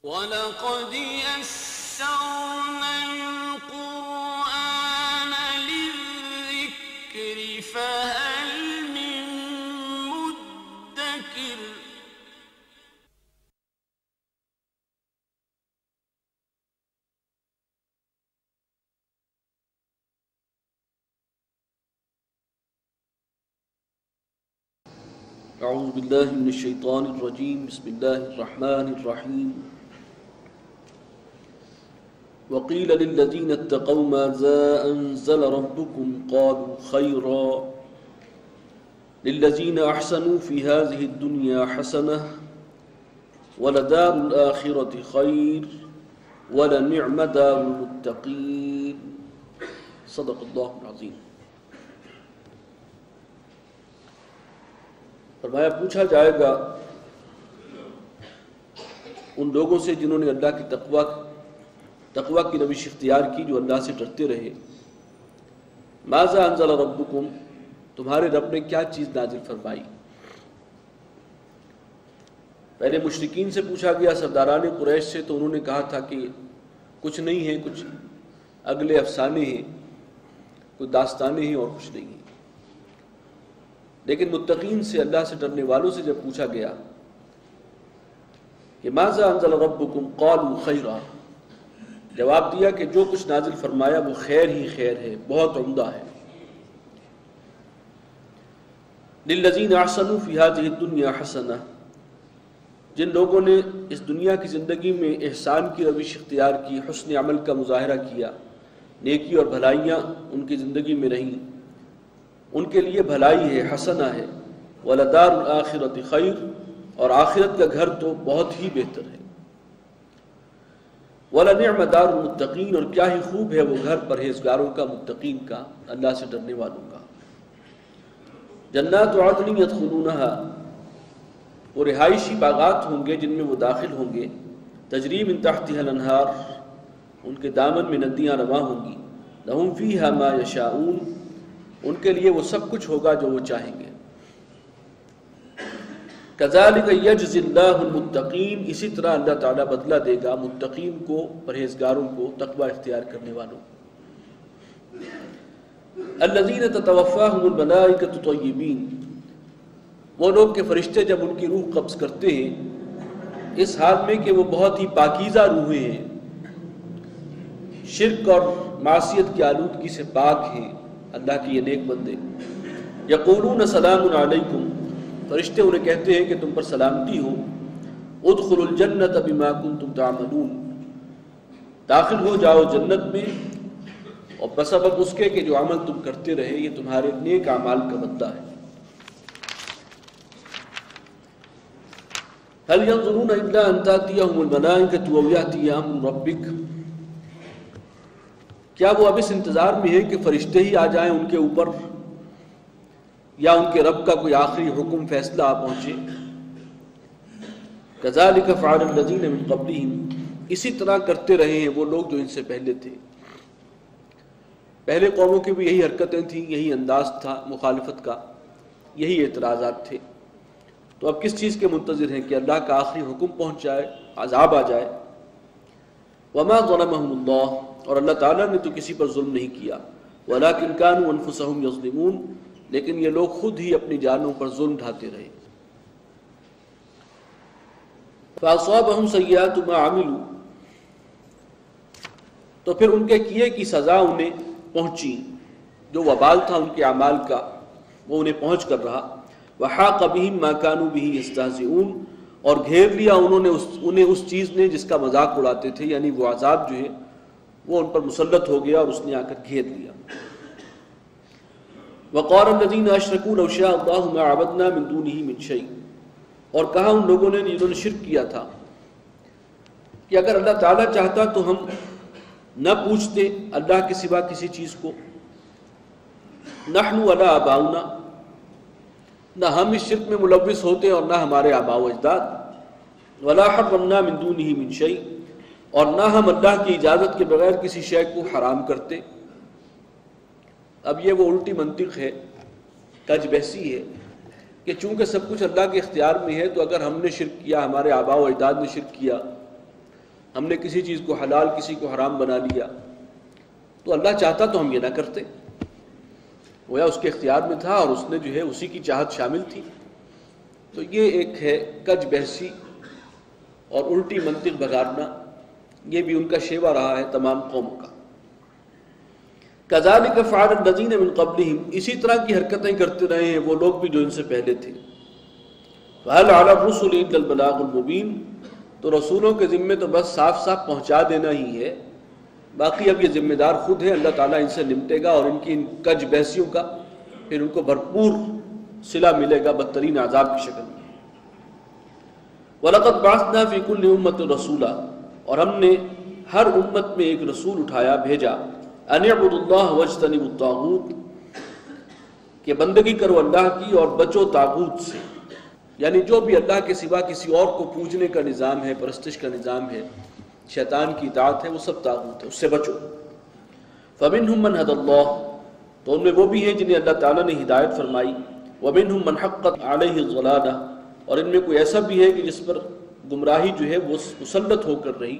وَلَقَدْ يَسَّرْنَا الْقُرْآنَ لِلذِّكْرِ فَهَلْ مِن مُّدَّكِرٍ اعوذ باللہ من الشیطان الرجیم بسم اللہ الرحمن الرحیم وقیل للذین اتقوا ماذا انزل ربکم قالوا خیرا للذین احسنوا فی هذه الدنیا حسنہ ولدار الآخرة خیر ولنعم دار المتقین صدق اللہ العظیم۔ فرمایا پوچھا جائے گا ان لوگوں سے جنہوں نے اللہ کی تقوی کی روش اختیار کی، جو اللہ سے ڈرتے رہے۔ ماذا انزل ربکم، تمہارے رب نے کیا چیز نازل فرمائی؟ پہلے مشرکین سے پوچھا گیا، سرداران قریش سے، تو انہوں نے کہا تھا کہ کچھ نہیں ہے، کچھ اگلے افسانے ہیں، کچھ داستانیں ہیں اور کچھ نہیں ہیں۔ لیکن متقین سے، اللہ سے ڈرنے والوں سے جب پوچھا گیا کہ ماذا انزل ربکم قالوا خیرا، جواب دیا کہ جو کچھ نازل فرمایا وہ خیر ہی خیر ہے، بہت عمدہ ہے۔ للذین احسنوا فی هذه الدنیا حسنہ، جن لوگوں نے اس دنیا کی زندگی میں احسان کی روش اختیار کی، حسن عمل کا مظاہرہ کیا، نیکی اور بھلائیاں ان کی زندگی میں رہیں، ان کے لیے بھلائی ہے، حسنہ ہے۔ وَلَدَارُ الْآخِرَةِ خَيْرٌ، اور آخرت کا گھر تو بہت ہی بہتر ہے۔ وَلَنِعْمَ دَارُ الْمُتَّقِينَ، اور کیا ہی خوب ہے وہ گھر پرہیزگاروں کا، متقین کا، اللہ سے ڈرنے والوں کا۔ جنات عدن يدخلونها، وہ رہائشی باغات ہوں گے جن میں وہ داخل ہوں گے، تجری من تحتها الانہار، ان کے دامن میں ندیاں رواں ہوں گی، لہم فیہا ما یشاؤون، ان کے لیے وہ سب کچھ ہوگا جو وہ چاہیں گے۔ کذالک یجزی اللہ المتقین، اسی طرح اللہ تعالیٰ بدلہ دے گا متقین کو، پرہیزگاروں کو، تقوی اختیار کرنے والوں کو۔ الذین تتوفاہم الملائکۃ طیبین، وہ لوگ کہ فرشتے جب ان کی روح قبض کرتے ہیں اس حال میں کہ وہ بہت ہی پاکیزہ روحیں ہیں، شرک اور معصیت کی آلودگی سے پاک ہیں، اللہ کی یہ نیک بندے۔ یقولون سلام علیکم، فرشتے انہیں کہتے ہیں کہ تم پر سلامتی ہو۔ ادخلوا الجنۃ بما کنتم تعملون، داخل ہو جاؤ جنت میں اور بسبب اس کے کہ جو عمل تم کرتے رہے، یہ تمہارے نیک اعمال کا بدلہ ہے۔ هل ينظرون الا ان تاتيهم الملائکۃ او یأتی امر ربک، کیا وہ اب اس انتظار میں ہے کہ فرشتے ہی آ جائیں ان کے اوپر، یا ان کے رب کا کوئی آخری حکم فیصلہ آ پہنچے؟ کذالک فعل الذین من قبلہم، اسی طرح کرتے رہے ہیں وہ لوگ جو ان سے پہلے تھے۔ پہلے قوموں کی بھی یہی حرکتیں تھیں، یہی انداز تھا مخالفت کا، یہی اعتراضات تھے۔ تو اب کس چیز کے منتظر ہیں کہ اللہ کا آخری حکم پہنچ جائے، عذاب آ جائے۔ وما ظلمهم اللہ، اور اللہ تعالیٰ نے تو کسی پر ظلم نہیں کیا، ولیکن کانوا انفسهم یظلمون، لیکن یہ لوگ خود ہی اپنی جانوں پر ظلم ڈھاتے رہے۔ فاصابهم سیئات ما عملوا، تو پھر ان کے کیے کی سزا انہیں پہنچی، جو وبال تھا ان کے اعمال کا وہ انہیں پہنچ کر رہا۔ وحاق بهم ما كانوا به يستهزئون، اور گھیر لیا انہیں اس چیز نے جس کا مذاق اڑاتے تھے، یعنی وہ عذاب جو ہے وہ ان پر مسلط ہو گیا اور اس نے آ کر گھیر لیا۔ وقال الذين اشركوا لو شاء الله ما عبدنا من دونه من شيء، اور کہا ان لوگوں نے جنہوں نے شرک کیا تھا کہ اگر اللہ تعالیٰ چاہتا تو ہم نہ پوچھتے اللہ کے سوا کسی چیز کو، نحن ولا آباؤنا، نہ ہم اس شرک میں ملوث ہوتے اور نہ ہمارے آباء و اجداد، ولا حرمنا من دونه من شيء، اور نہ ہم اللہ کی اجازت کے بغیر کسی شے کو حرام کرتے۔ اب یہ وہ الٹی منطق ہے، کج بحثی ہے کہ چونکہ سب کچھ اللہ کے اختیار میں ہے، تو اگر ہم نے شرک کیا، ہمارے آباء و اجداد نے شرک کیا، ہم نے کسی چیز کو حلال کسی کو حرام بنا لیا، تو اللہ چاہتا تو ہم یہ نہ کرتے، گویا اس کے اختیار میں تھا اور اس نے جو ہے اسی کی چاہت شامل تھی۔ تو یہ ایک ہے کج بحثی اور الٹی منطق بگاڑنا، یہ بھی ان کا شیوا رہا ہے تمام قوموں کا۔ کذالک فعل الذین من قبلہم، اسی طرح کی حرکتیں کرتے رہے ہیں وہ لوگ بھی جو ان سے پہلے تھے۔ فہل علی الرسل الا البلاغ المبین، تو رسولوں کے ذمے تو بس صاف صاف پہنچا دینا ہی ہے، باقی اب یہ ذمہ دار خود ہے، اللہ تعالیٰ ان سے نمٹے گا اور ان کی ان کج بحثیوں کا پھر ان کو بھرپور صلہ ملے گا بدترین عذاب کی شکل میں۔ وَلَقَدْ بَعَثْنَا فِي كُلِّ أُمَّةٍ رَسُولًا، اور ہم نے ہر امت میں ایک رسول اٹھایا بھیجا، أَنِ اعْبُدُوا اللَّهَ وَاجْتَنِبُوا الطَّاغُوتَ، کہ بندگی کرو اللہ کی اور بچو طاغوت سے، یعنی جو بھی اللہ کے سوا کسی اور کو پوجنے کا نظام ہے، پرستش کا نظام ہے، شیطان کی اطاعت ہے، وہ سب طاغوت ہے، اس سے بچو۔ فَمِنْهُمْ مَنْ هَدَى اللَّهُ، تو ان میں وہ بھی ہیں جنہیں اللہ تعالیٰ نے ہدایت فرمائی، وَمِنْهُمْ مَنْ حَقَّتْ عَلَيْهِ الضَّلَالَةُ، اور ان میں کوئی ایسا بھی ہے کہ جس پر گمراہی جو ہے وہ مسلط ہو کر رہی،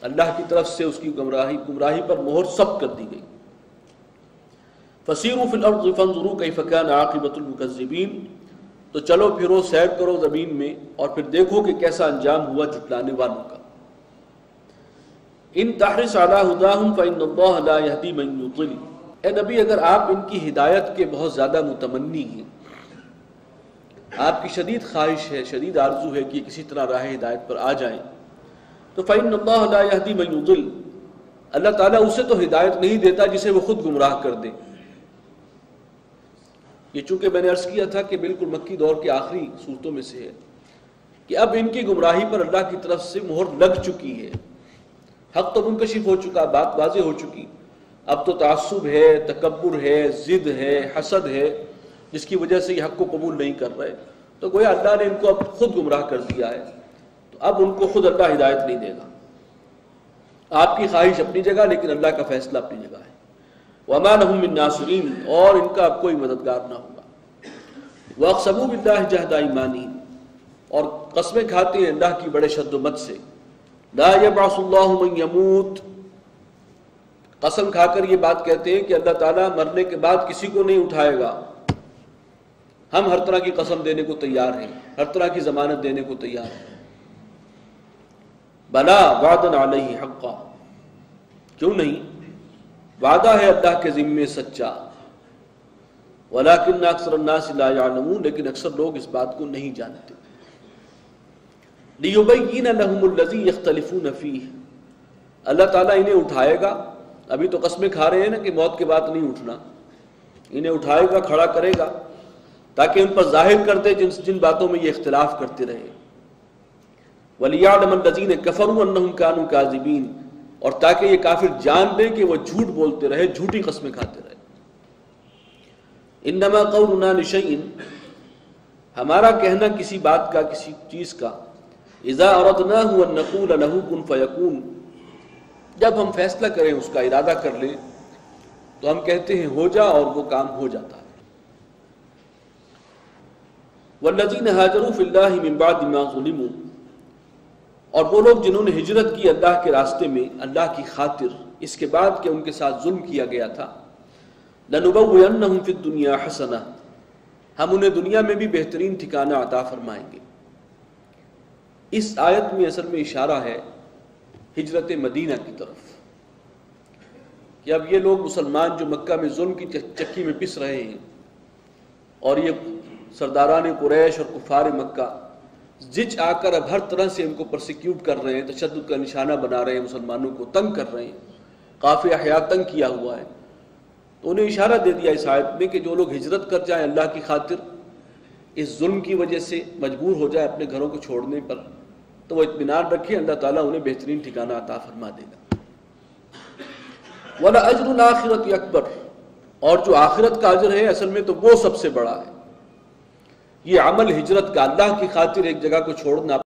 اللہ کی طرف سے اس کی گمراہی پر مہر ثبت کر دی گئی۔ فَسِيرُوا فِي الْأَرْضِ فَانظُرُوا كَيْفَ كَانَ عَاقِبَةُ الْمُكَذِّبِينَ، تو چلو پھرو سیر کرو زمین میں اور پھر دیکھو کہ کیسا انجام ہوا جھٹلانے والوں کا۔ ان تحرص علی ہداہم فإن اللہ لا یہدی من یضل، اے نبی اگر آپ ان کی ہدایت کے بہت زیادہ متمنی ہیں، آپ کی شدید خواہش ہے، شدید آرزو ہے کہ کسی طرح راہ ہدایت پر آ جائیں، تو فإن اللہ لا یہدی من یضل، اللہ تعالیٰ اسے تو ہدایت نہیں دیتا جسے وہ خود گمراہ کر دے۔ یہ چونکہ میں نے عرض کیا تھا کہ بالکل مکی دور کے آخری صورتوں میں سے ہے کہ اب ان کی گمراہی پر اللہ کی طرف سے مہر لگ چکی ہے، حق تو منکشف ہو چکا، بات واضح ہو چکی، اب تو تعصب ہے، تکبر ہے، ضد ہے، حسد ہے، جس کی وجہ سے یہ حق کو قبول نہیں کر رہے، تو گویا اللہ نے ان کو اب خود گمراہ کر دیا ہے، تو اب ان کو خود اللہ ہدایت نہیں دے گا۔ آپ کی خواہش اپنی جگہ، لیکن اللہ کا فیصلہ اپنی جگہ ہے۔ وَمَا لَهُم مِّن نَاصِرِينَ، اور ان کا اب کوئی مددگار نہ ہوگا۔ وَأَقْسَمُوا بِاللَّهِ جَهْدَ أَيْمَانِهِمْ، اور قسمیں کھاتے ہیں اللہ کی بڑے شد و مت سے، لا يبعث اللہ من یموت، قسم کھا کر یہ بات کہتے ہیں کہ اللہ تعالیٰ مرنے کے بعد کسی کو نہیں اٹھائے گا۔ ہم ہر طرح کی قسم دینے کو تیار ہیں، ہر طرح کی ضمانت دینے کو تیار ہیں۔ بلا وعدا علیہ حقا، کیوں نہیں، وعدہ ہے اللہ کے ذمے سچا، ولکن اکثر الناس لا یعلمون، لیکن اکثر لوگ اس بات کو نہیں جانتے۔ لِيُبَيِّنَ لَهُمُ الَّذِي يَخْتَلِفُونَ فِيهِ، اللہ تعالیٰ انہیں اٹھائے گا، ابھی تو قسمیں کھا رہے ہیں نا کہ موت کے بعد نہیں اٹھنا، انہیں اٹھائے گا، کھڑا کرے گا، تاکہ ان پر ظاہر کر دے جن باتوں میں یہ اختلاف کرتے رہے۔ وَلِيَعْلَمَ الَّذِينَ كَفَرُوا أَنَّهُمْ كَانُوا كَاذِبِينَ، اور تاکہ یہ کافر جان لیں کہ وہ جھوٹ بولتے رہے، جھوٹی قسمیں کھاتے رہے۔ انما قولنا لشیء، ہمارا کہنا کسی بات کا، کسی چیز کا، اذا اردناہ ان نقول له کن فیکون، جب ہم فیصلہ کریں، اس کا ارادہ کر لیں، تو ہم کہتے ہیں ہو جا، اور وہ کام ہو جاتا ہے۔ والذین ہاجروا فی اللہ من بعد ما ظلموا، اور وہ لوگ جنہوں نے ہجرت کی اللہ کے راستے میں اللہ کی خاطر، اس کے بعد کہ ان کے ساتھ ظلم کیا گیا تھا، لنبوئنہم فی الدنیا حسنہ، ہم انہیں دنیا میں بھی بہترین ٹھکانہ عطا فرمائیں گے۔ اس آیت میں اصل میں اشارہ ہے ہجرت مدینہ کی طرف، کہ اب یہ لوگ مسلمان جو مکہ میں ظلم کی چکی میں پس رہے ہیں، اور یہ سرداران قریش اور کفار مکہ زچ آ کر اب ہر طرح سے ان کو پرسیکیوٹ کر رہے ہیں، تشدد کا نشانہ بنا رہے ہیں، مسلمانوں کو تنگ کر رہے ہیں، قافلہ حیات تنگ کیا ہوا ہے، تو انہیں اشارہ دے دیا اس آیت میں کہ جو لوگ ہجرت کر جائیں اللہ کی خاطر، اس ظلم کی وجہ سے مجبور ہو جائے اپنے گھروں کو چھوڑنے پر، تو وہ اطمینان رکھیں، اللہ تعالیٰ انہیں بہترین ٹھکانہ عطا فرما دے گا۔ وَلَأَجْرُ الْآخِرَةِ أَكْبَرُ، اور جو آخرت کا اجر ہے اصل میں تو وہ سب سے بڑا ہے۔ یہ عمل ہجرت کا، اللہ کی خاطر ایک جگہ کو چھوڑنا،